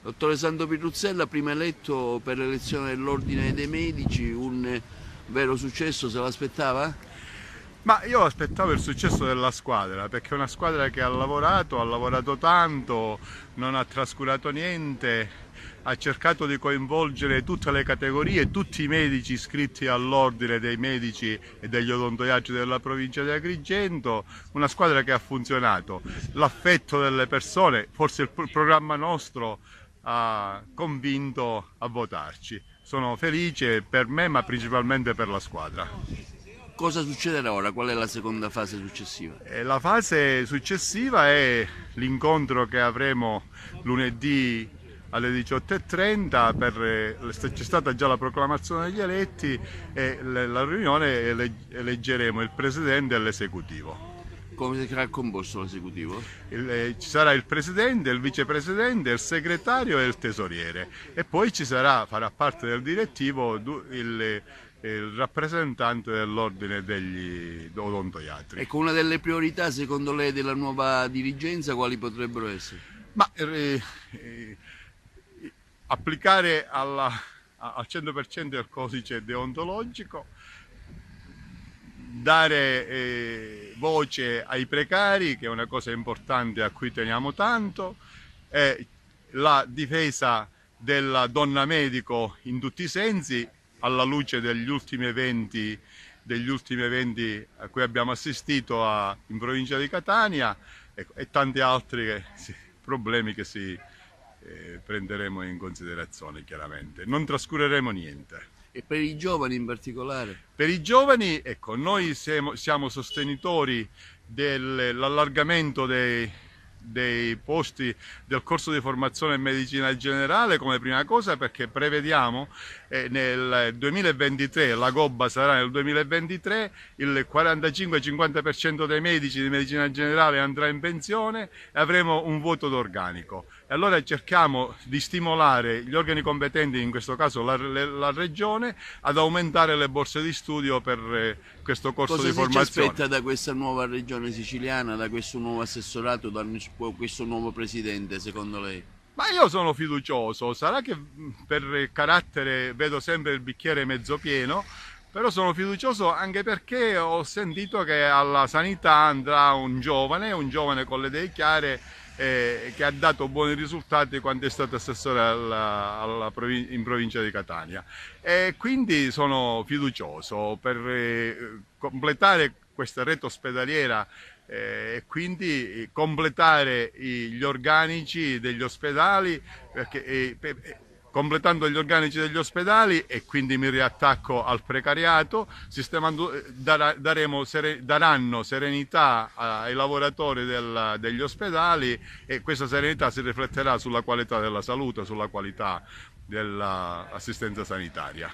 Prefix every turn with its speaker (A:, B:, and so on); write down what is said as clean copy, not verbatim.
A: Dottore Santo Pirruzzella, prima eletto per l'elezione dell'Ordine dei Medici, un vero successo, se l'aspettava?
B: Ma io aspettavo il successo della squadra, perché è una squadra che ha lavorato tanto, non ha trascurato niente, ha cercato di coinvolgere tutte le categorie, tutti i medici iscritti all'ordine dei medici e degli odontoiatri della provincia di Agrigento, una squadra che ha funzionato. L'affetto delle persone, forse il programma nostro ha convinto a votarci. Sono felice per me, ma principalmente per la squadra.
A: Cosa succederà ora? Qual è la seconda fase successiva?
B: La fase successiva è l'incontro che avremo lunedì alle 18:30 c'è stata già la proclamazione degli eletti e la riunione eleggeremo il presidente e l'esecutivo.
A: Come sarà composto l'esecutivo?
B: Ci sarà il presidente, il vicepresidente, il segretario e il tesoriere e poi farà parte del direttivo il rappresentante dell'ordine degli odontoiatri.
A: Ecco, una delle priorità secondo lei della nuova dirigenza quali potrebbero essere?
B: Ma applicare al 100% il codice deontologico, dare voce ai precari, che è una cosa importante a cui teniamo tanto, e la difesa della donna medico in tutti i sensi, alla luce degli ultimi eventi a cui abbiamo assistito in provincia di Catania e tanti altri problemi che prenderemo in considerazione chiaramente. Non trascureremo niente.
A: E per i giovani in particolare?
B: Per i giovani, ecco, noi siamo sostenitori dell'allargamento dei posti del corso di formazione in medicina generale come prima cosa, perché prevediamo nel 2023, la gobba sarà nel 2023, il 45-50% dei medici di medicina generale andrà in pensione e avremo un vuoto d'organico. E allora cerchiamo di stimolare gli organi competenti, in questo caso la Regione, ad aumentare le borse di studio per questo corso di formazione.
A: Cosa si aspetta da questa nuova regione siciliana, da questo nuovo assessorato, da questo nuovo presidente, secondo lei?
B: Ma io sono fiducioso, sarà che per carattere vedo sempre il bicchiere mezzo pieno, però sono fiducioso anche perché ho sentito che alla sanità andrà un giovane con le idee chiare, che ha dato buoni risultati quando è stato assessore in provincia di Catania, e quindi sono fiducioso per completare questa rete ospedaliera e quindi completare gli organici degli ospedali, completando gli organici degli ospedali, e quindi mi riattacco al precariato, daranno serenità ai lavoratori degli ospedali, e questa serenità si rifletterà sulla qualità della salute, sulla qualità dell'assistenza sanitaria.